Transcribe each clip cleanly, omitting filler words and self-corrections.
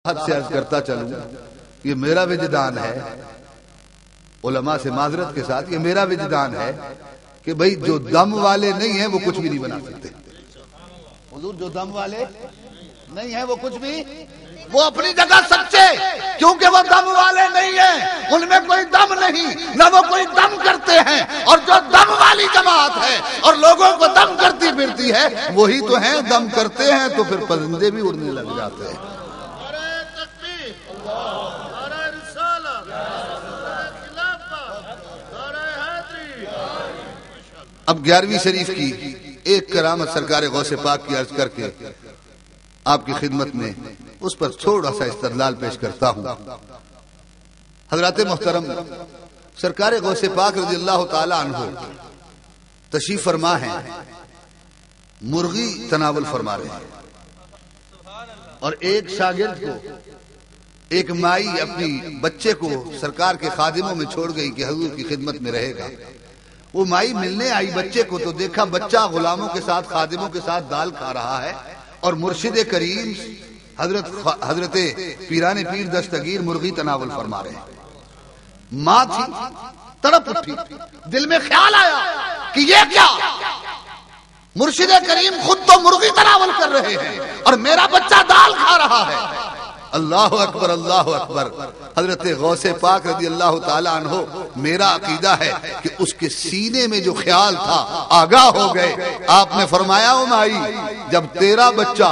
حد سے عرض کرتا چلوں، یہ میرا وجدان ہے، علماء سے معذرت کے ساتھ یہ میرا وجدان ہے کہ بھئی جو دم والے نہیں ہیں وہ کچھ بھی نہیں بنا سکتے. حضور جو دم والے نہیں ہیں وہ کچھ بھی، وہ اپنی جگہ سچے، کیونکہ وہ دم والے نہیں ہیں، ان میں کوئی دم نہیں، نہ وہ کوئی دم کرتے ہیں. اور جو دم والی جماعت ہے اور لوگوں کو دم کرتی پھرتی ہے وہی تو ہیں دم کرتے ہیں، تو پھر پرندے بھی اڑنے لگ جاتے ہیں. اب 11ویں شریف کی ایک کرامت سرکار غوث پاک کی عرض کر کے آپ کی خدمت میں اس پر تھوڑا سا استدلال پیش کرتا ہوں. حضرات محترم، سرکار غوث پاک رضی اللہ تعالی عنہ تشریف فرما ہیں، مرغی تناول فرما رہے ہیں، اور ایک شاگرد کو، ایک مائی اپنی بچے کو سرکار کے خادموں میں چھوڑ گئی کہ حضور کی خدمت میں رہے گا. وہ مائی ملنے آئی بچے کو تو دیکھا بچہ غلاموں کے ساتھ، خادموں کے ساتھ دال کھا رہا ہے، اور مرشد کریم حضرت پیران پیر دستگیر مرغی تناول فرما رہے ہیں. ماں تھی، تڑپ اٹھی، دل میں خیال آیا کہ یہ کیا، مرشد کریم خود تو مرغی تناول کر رہے ہیں اور میرا بچہ دال کھا رہا ہے. اللہ اکبر، اللہ اکبر. حضرت غوث پاک رضی اللہ تعالی عنہ، میرا عقیدہ ہے کہ اس کے سینے میں جو خیال تھا آگاہ ہو گئے. آپ نے فرمایا او مائی، جب تیرا بچہ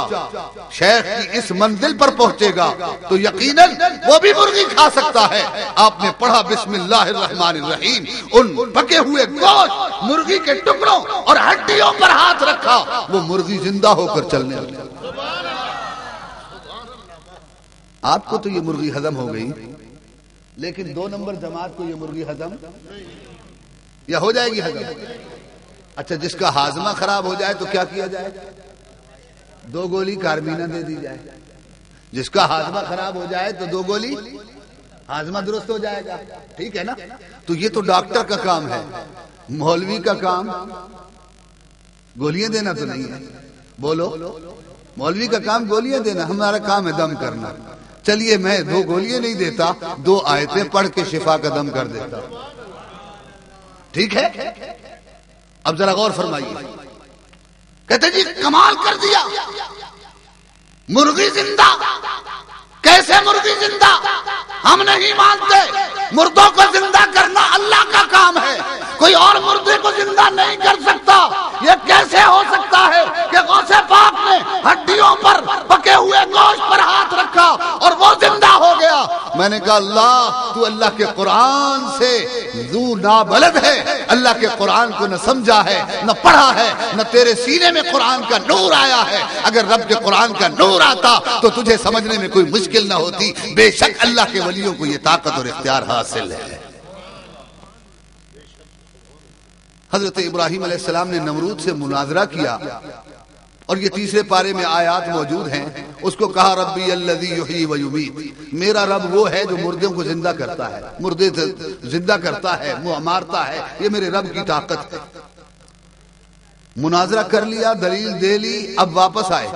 شیخ کی اس منزل پر پہنچے گا تو یقیناً وہ بھی مرغی کھا سکتا ہے. آپ نے پڑھا بسم اللہ الرحمن الرحیم، ان پکے ہوئے گوشت مرغی کے ٹکڑوں اور ہڈیوں پر ہاتھ رکھا، وہ مرغی زندہ ہو کر چلنے لگی. آپ کو تو یہ مرغی ہضم ہو گئی، لیکن 2 نمبر جماعت کو یہ مرغی ہضم یا ہو جائے گی ہضم؟ اچھا، جس کا ہاضمہ خراب ہو جائے تو کیا کیا جائے؟ 2 گولی کاربینہ دے دی جائے. جس کا ہاضمہ خراب ہو جائے تو 2 گولی، ہاضمہ درست ہو جائے گا. ٹھیک ہے نا؟ تو یہ تو ڈاکٹر کا کام ہے، مولوی کا کام گولیاں دینا تو نہیں ہے. بولو، مولوی کا کام گولیاں دینا، ہمارا کام ہے دم کرنا. چلیے میں 2 گولیاں نہیں دیتا، 2 آیتیں پڑھ کے شفا کا دم کر دیتا. ٹھیک ہے؟ اب ذرا غور فرمائیے. کہتے جی کمال کر دیا، مرغی زندہ. کیسے مرغی زندہ؟ ہم نہیں مانتے. مردوں کو زندہ کرنا اللہ کا کام ہے، کوئی اور مردے کو زندہ نہیں کر سکتا. یہ کیسے ہو سکتا ہے کہ غوث پاک نے ہڈیوں پر، پکے ہوئے گوشت پر ہاتھ رکھا اور وہ زندہ ہو گیا؟ میں نے کہا اللہ، تو اللہ کے قرآن سے ذو نابلد ہے، اللہ کے قرآن کو نہ سمجھا ہے، نہ پڑھا ہے، نہ تیرے سینے میں قرآن کا نور آیا ہے. اگر رب کے قرآن کا نور آتا تو تجھے سمجھنے میں کوئی مشکل نہ ہوتی. بے شک اللہ کے ولیوں کو یہ طاقت اور اختیار حاصل ہے. حضرت ابراہیم علیہ السلام نے نمرود سے مناظرہ کیا، اور یہ 3 پارے میں آیات موجود ہیں. اس کو کہا ربی الذی یحیی و یمیت، میرا رب وہ ہے جو مردوں کو زندہ کرتا ہے، مردے زندہ کرتا ہے، مارتا ہے، یہ میرے رب کی طاقت ہے. مناظرہ کر لیا، دلیل دے لی. اب واپس آئے،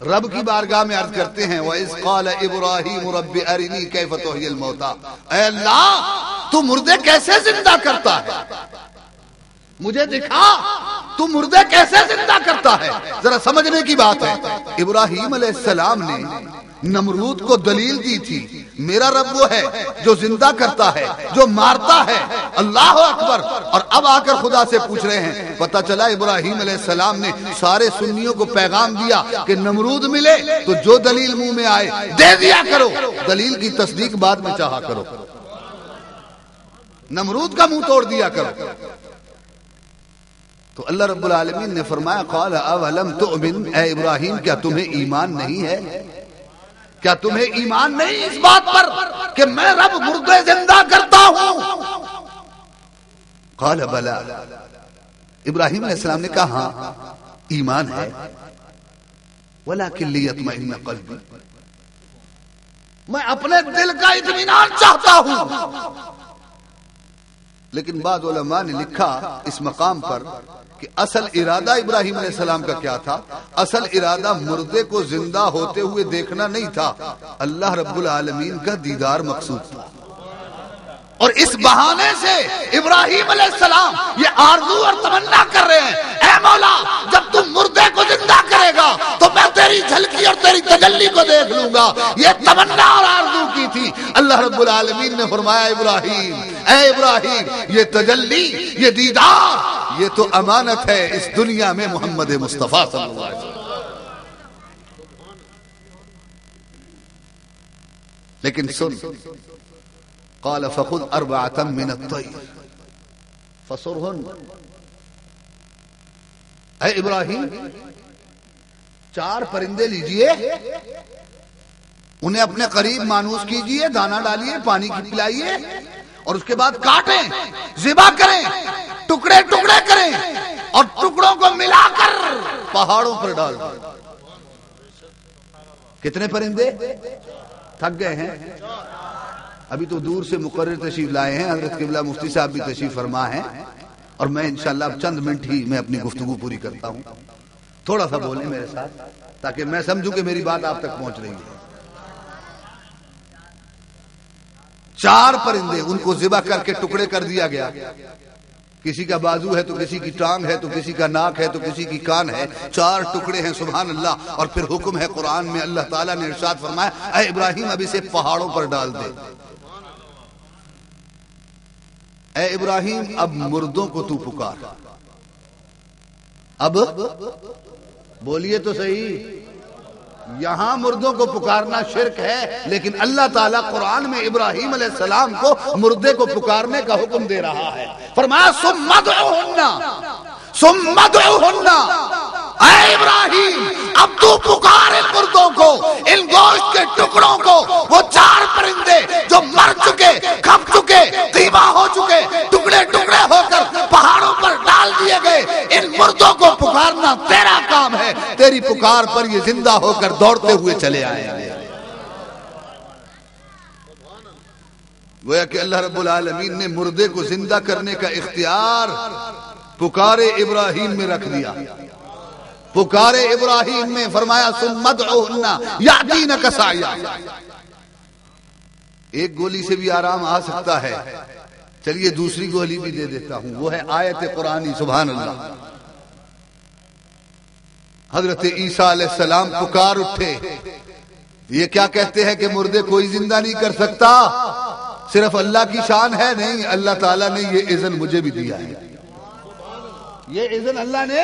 رب کی بارگاہ میں عرض کرتے ہیں وَإِذْ قَالَ إِبْرَاهِيمُ رَبِّ أَرِنِي كَيْفَ تُحْيِي الْمَوْتَى، اے اللہ تو مردے کیسے زندہ کرتا ہے، مجھے دکھا تو مردے کیسے زندہ کرتا ہے. ذرا سمجھنے کی بات ہے. ابراہیم علیہ السلام نے نمرود کو دلیل دی تھی، میرا رب وہ ہے جو زندہ کرتا ہے، جو مارتا ہے. اللہ اکبر. اور اب آ کر خدا سے پوچھ رہے ہیں. پتہ چلا ابراہیم علیہ السلام نے سارے سنیوں کو پیغام دیا کہ نمرود ملے تو جو دلیل منہ میں آئے دے دیا کرو، دلیل کی تصدیق بعد میں چاہا کرو، نمرود کا منہ توڑ دیا کرو. تو اللہ رب العالمین نے فرمایا قال اولم تؤمن، اے ابراہیم کیا تمہیں ایمان نہیں ہے؟ کیا تمہیں ایمان نہیں اس بات پر کہ میں رب مردے زندہ کرتا ہوں؟ قال بلا، ابراہیم علیہ السلام نے کہا ہاں ایمان ہے. ولکن لیطمئن قلبی، میں اپنے دل کا اطمینان چاہتا ہوں. لیکن بعض علماء نے لکھا اس مقام پر کہ کہ اصل ارادہ ابراہیم علیہ السلام کا کیا تھا؟ اصل ارادہ مردے کو زندہ ہوتے ہوئے دیکھنا نہیں تھا، اللہ رب العالمین کا دیدار مقصود تھا۔ اور اس بہانے سے ابراہیم علیہ السلام یہ آرزو اور تمنا کر رہے ہیں، اے مولا جب تم مردے کو زندہ کرے گا تو میں تیری جھلکی اور تیری تجلی کو دیکھ لوں گا۔ یہ تمنا اور آرزو کی تھی۔ اللہ رب العالمین نے فرمایا ابراہیم، اے ابراہیم یہ تجلی، یہ دیدار، یہ تو امانت ہے اس دنیا میں محمد مصطفیٰ صلی اللہ علیہ وسلم۔ لیکن سن، قال فخذ أربعة من الطير فصرهن، اے ابراہیم 4 پرندے لیجئے، انہیں اپنے قریب مانوس کیجئے، دانا ڈالیے، پانی کی پلائیے، اور اس کے بعد کاٹیں، ذبح کریں، ٹکڑے ٹکڑے کریں، اور ٹکڑوں کو ملا کر پہاڑوں پر ڈال دیں۔ کتنے پرندے؟ تھک گئے ہیں؟ ابھی تو دور سے مقرر تشریف لائے ہیں، حضرت قبلہ مفتی صاحب بھی تشریف فرما ہیں، اور میں انشاءاللہ اب چند منٹ ہی میں اپنی گفتگو پوری کرتا ہوں۔ تھوڑا سا بولیں میرے ساتھ تاکہ میں سمجھوں کہ میری بات آپ تک پہنچ رہی ہے۔ 4 پرندے، ان کو ذبح کر کے ٹکڑے کر دیا گیا، کسی کا بازو ہے تو کسی کی ٹانگ ہے تو کسی کا ناک ہے تو کسی کی کان ہے، 4 ٹکڑے ہیں، سبحان اللہ۔ اور پھر حکم ہے قرآن میں، اللہ تعالیٰ نے ارشاد فرمایا اے ابراہیم اب اسے پہاڑوں پر ڈال دے۔ اے ابراہیم اب مردوں کو تو پکار، اب بولیے تو صحیح، یہاں مردوں کو پکارنا شرک ہے، لیکن اللہ تعالیٰ قرآن میں ابراہیم علیہ السلام کو مردے کو پکارنے کا حکم دے رہا ہے۔ فرمایا ثم ادعوہن، اے ابراہیم اب تو پکار ان مردوں کو، ان گوشت کے ٹکڑوں کو، وہ 4 پرندے جو مر چکے، کھپ چکے، قیمہ ہو چکے، ٹکڑے ٹکڑے ہو کر پہاڑوں پر ڈال دیے گئے، ان مردوں کو پکارنا تیرا کام ہے۔ تیری پکار پر یہ زندہ ہو کر دوڑتے ہوئے چلے آئے ہیں۔ گویا کہ اللہ رب العالمین نے مردے کو زندہ کرنے کا اختیار پکار ابراہیم میں رکھ دیا۔ پکار ابراہیم میں فرمایا ثم ادعوہن یأتینک سعیا۔ ایک گولی سے بھی آرام آ سکتا ہے، چلیے دوسری گولی بھی دے دیتا ہوں، وہ ہے آیت قرآنی، سبحان اللہ۔ حضرت عیسیٰ علیہ السلام پکار اٹھے، یہ کیا کہتے ہیں کہ مردے کوئی زندہ نہیں کر سکتا، صرف اللہ کی شان ہے؟ نہیں، اللہ تعالیٰ نے یہ اذن مجھے بھی دیا ہے، یہ اذن اللہ نے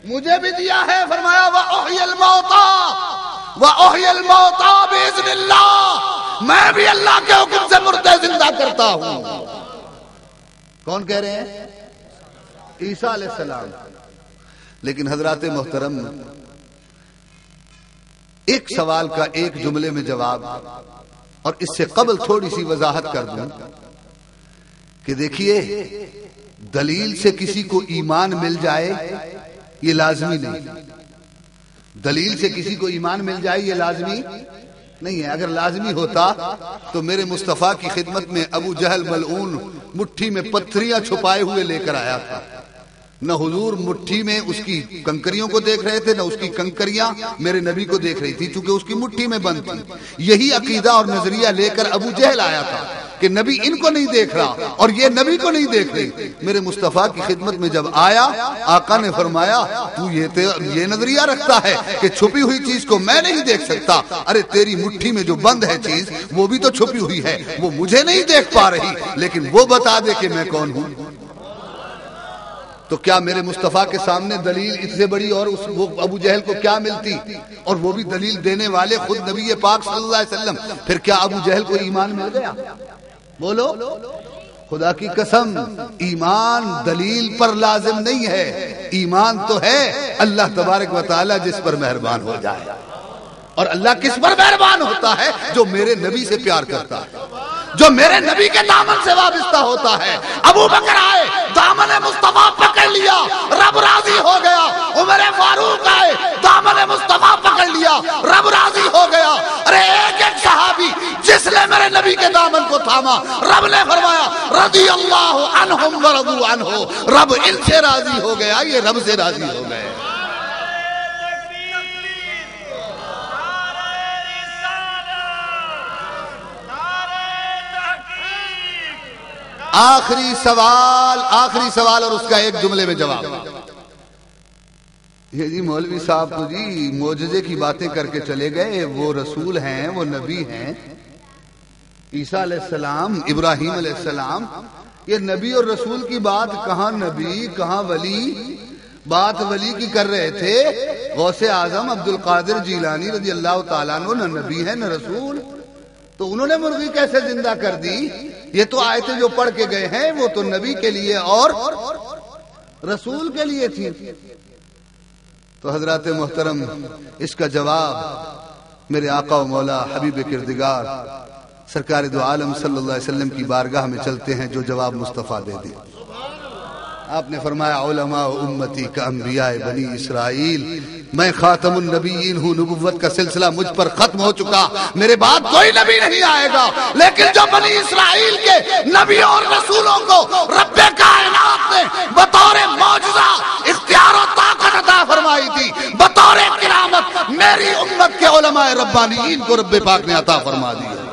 مجھے بھی دیا ہے۔ فرمایا وَأُحْيِي الْمَوْتَى وَأُحْيِي الْمَوْتَى بِإِذْنِ اللَّهِ، میں بھی اللہ کے حکم سے مردے زندہ کرتا ہوں۔ کون کہہ رہے ہیں؟ عیسیٰ علیہ السلام۔ لیکن حضرات محترم، ایک سوال کا ایک جملے میں جواب، اور اس سے قبل تھوڑی سی وضاحت کر دوں کہ دیکھیے دلیل سے کسی کو ایمان مل جائے یہ لازمی نہیں، دلیل سے کسی کو ایمان مل جائے یہ لازمی نہیں ہے۔ اگر لازمی ہوتا تو میرے مصطفیٰ کی خدمت میں ابو جہل ملعون مٹھی میں پتھریاں چھپائے ہوئے لے کر آیا تھا، نہ حضور مٹھی میں اس کی کنکریوں کو دیکھ رہے تھے، نہ اس کی کنکریاں میرے نبی کو دیکھ رہی تھی، چونکہ اس کی مٹھی میں بند تھی۔ یہی عقیدہ اور نظریہ لے کر ابو جہل آیا تھا کہ نبی ان کو نہیں دیکھ رہا اور یہ نبی کو نہیں دیکھ رہی۔ میرے مصطفیٰ کی خدمت میں جب آیا، آقا نے فرمایا تو یہ نظریہ رکھتا ہے کہ چھپی ہوئی چیز کو میں نہیں دیکھ سکتا؟ ارے تیری مٹھی میں جو بند ہے چیز وہ بھی تو چھپی ہوئی ہے، وہ مجھے نہیں دیکھ پا رہی، لیکن وہ بتا دے کہ میں کون ہوں۔ تو کیا میرے مصطفیٰ کے سامنے دلیل اس سے بڑی اور وہ ابو جہل کو کیا ملتی؟ اور وہ بھی دلیل دینے والے خود نبی پاک صلی اللہ علیہ وسلم۔ پھر کیا ابو جہل کو ایمان مل گیا؟ بولو، خدا کی قسم ایمان دلیل پر لازم نہیں ہے، ایمان تو ہے اللہ تبارک و تعالی جس پر مہربان ہو جائے۔ اور اللہ کس پر مہربان ہوتا ہے؟ جو میرے نبی سے پیار کرتا ہے، جو میرے نبی کے دامن سے وابستہ ہوتا ہے۔ ابو بکر آئے، دامن مصطفیٰ پکڑ لیا، رب راضی ہو گیا۔ عمر فاروق آئے، دامن مصطفیٰ پکڑ لیا، رب راضی ہو گیا۔ ارے ایک ایک صحابی جس نے میرے نبی کے دامن کو تھاما، رب نے فرمایا رضی اللہ عنہم ورضوا عنہ، رب ان سے راضی ہو گیا، یہ رب سے راضی ہو گئے۔ آخری سوال اور اس کا ایک جملے میں جواب۔ یہ جی مولوی صاحب تو جی معجزے کی باتیں کر کے چلے گئے، وہ رسول ہیں، وہ نبی ہیں، عیسیٰ علیہ السلام، ابراہیم علیہ السلام، یہ نبی اور رسول کی بات کہاں نبی کہاں ولی؟ بات ولی کی کر رہے تھے۔ غوث اعظم عبد القادر جیلانی رضی اللہ تعالیٰ عنہ نہ نبی ہے نہ رسول، تو انہوں نے مرغی کیسے زندہ کر دی؟ یہ تو آیتیں جو پڑھ کے گئے ہیں وہ تو نبی کے لیے اور رسول کے لیے تھی۔ تو حضرات محترم، اس کا جواب میرے آقا و مولا حبیب کردگار سرکار دو عالم صلی اللہ علیہ وسلم کی بارگاہ میں چلتے ہیں، جو جواب مصطفیٰ دے دے۔ آپ نے فرمایا علماء امتی کا انبیاء بنی اسرائیل، میں خاتم النبیین ہوں، نبوت کا سلسلہ مجھ پر ختم ہو چکا، میرے بعد کوئی نبی نہیں آئے گا، لیکن جو بنی اسرائیل کے نبیوں اور رسولوں کو رب کائنات نے بطور معجزہ اختیار و طاقت عطا فرمائی تھی، بطور کرامت میری امت کے علماء ربانیین کو رب پاک نے عطا فرما دی۔